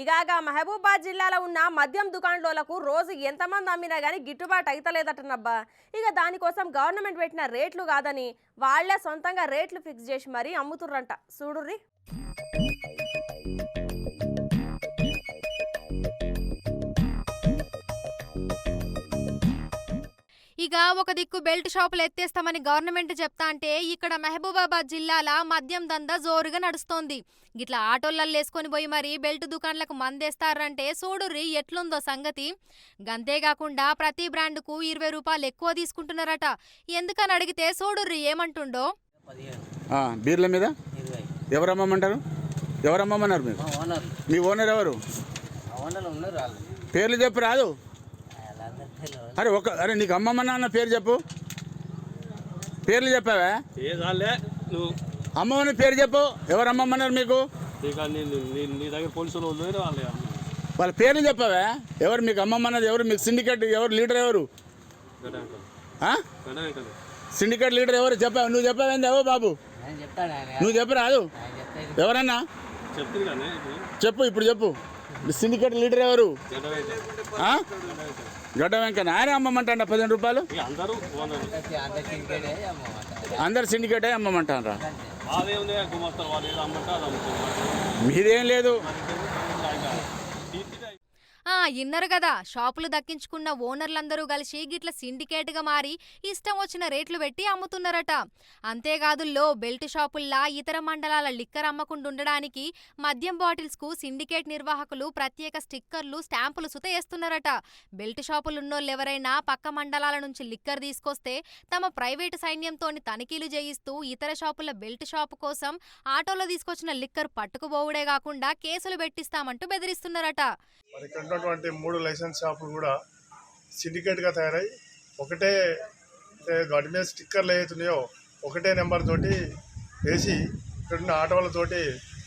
ఇగాగా మహబూబాద్ జిల్లాలో ఉన్న మద్యం దుకాణాలకు రోజు ఎంతమంది అమ్మినా కానీ గిట్టుబాటు అయితలేదటనబ్బా. ఇక దానికోసం గవర్నమెంట్ పెట్టిన రేట్లు కాదని వాళ్లే సొంతంగా రేట్లు ఫిక్స్ చేసి మరీ అమ్ముతుర్రంట. చూడుర్రి. ఇక ఒక దిక్కు బెల్ట్ షాపులు ఎత్తేస్తామని గవర్నమెంట్ చెప్తా అంటే ఇక్కడ మహబూబాబాద్ జిల్లాల మద్యం దందా జోరుగా నడుస్తోంది. గిట్లా ఆటోలల్లో వేసుకొని పోయి మరి బెల్ట్ దుకాణాలకు మందేస్తారంటే చూడుర్రి ఎట్లుందో సంగతి. గంతేకాకుండా ప్రతి బ్రాండ్కు 20 రూపాయలు ఎక్కువ తీసుకుంటున్నారట. ఎందుకని అడిగితే చూడుర్రి ఏమంటుండో. బీర్ల మీద ఎవరు అమ్మమంటారు? ఎవరు అమ్మమన్నారు? మీరు మీ ఓనర్ ఎవరు? పేర్లు చెప్పు రాదు. అరే నీకు అమ్మమ్మన్నా అన్న పేరు చెప్పు. పేర్లు చెప్పావా? అమ్మమ్మని పేరు చెప్పు. ఎవరు అమ్మమ్మన్నారు మీకు? వాళ్ళ పేర్లు చెప్పావా? ఎవరు మీకు అమ్మమ్మన్నది? ఎవరు మీకు సిండికేట్ ఎవరు లీడర్ ఎవరు? సిండికేట్ లీడర్ ఎవరు చెప్పావు? నువ్వు చెప్పావేంది? ఎవరు బాబు నువ్వు చెప్పు రాదు. ఎవరన్నా చెప్పు, ఇప్పుడు చెప్పు. సిండికేట్ లీడర్ ఎవరు? గడ్డ వెంకన్న. ఆయన అమ్మమంటారా 15 రూపాయలు? అందరు సిండికేటే అమ్మమంటారా? మీదేం లేదు. ఇన్నరు కదా, షాపులు దక్కించుకున్న ఓనర్లందరూ కలిసి గిట్ల సిండికేట్గా మారి ఇష్టం వచ్చిన రేట్లు పెట్టి అమ్ముతున్నారట. అంతేకాదు బెల్ట్ షాపుల్లా ఇతర మండలాల లిక్కర్ అమ్మకుండుండడానికి మద్యం బాటిల్స్కు సిండికేట్ నిర్వాహకులు ప్రత్యేక స్టిక్కర్లు, స్టాంపులు సుత వేస్తున్నారట. బెల్ట్ షాపులున్నోళ్ళెవరైనా పక్క మండలాల నుంచి లిక్కర్ తీసుకొస్తే తమ ప్రైవేటు సైన్యంతోని తనిఖీలు చేయిస్తూ ఇతర షాపుల బెల్ట్ షాపు కోసం ఆటోలో తీసుకొచ్చిన లిక్కర్ పట్టుకుపోవుడే కాకుండా కేసులు పెట్టిస్తామంటూ బెదిరిస్తున్నారట. ఇక్కడ ఉన్నటువంటి 3 లైసెన్స్ షాపులు కూడా సిండికేట్గా తయారై ఒకటే వాటి మీద స్టిక్కర్లు ఏవైతున్నాయో ఒకటే నెంబర్ తోటి వేసి ఇక్కడున్న ఆటోలతోటి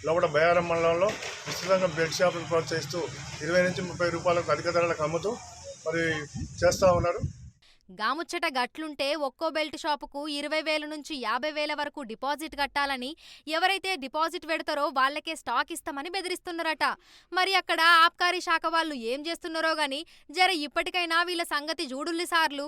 లోపల బయారం మండలంలో విస్తృతంగా బెల్ట్ షాపులు ప్రోత్సహిస్తూ 20 నుంచి 30 రూపాయలకు అధిక ధరలకు అమ్ముతూ మరి చేస్తూ ఉన్నారు. గాముచ్చట గట్లుంటే ఒక్కో బెల్ట్ షాపుకు 20,000 నుంచి 50,000 వరకు డిపాజిట్ కట్టాలని, ఎవరైతే డిపాజిట్ పెడతారో వాళ్లకే స్టాక్ ఇస్తామని బెదిరిస్తున్నారట. మరి అక్కడ ఆబ్కారీ శాఖ వాళ్ళు ఏం చేస్తున్నారో గాని జర ఇప్పటికైనా వీళ్ళ సంగతి చూడుల్లి సార్లు.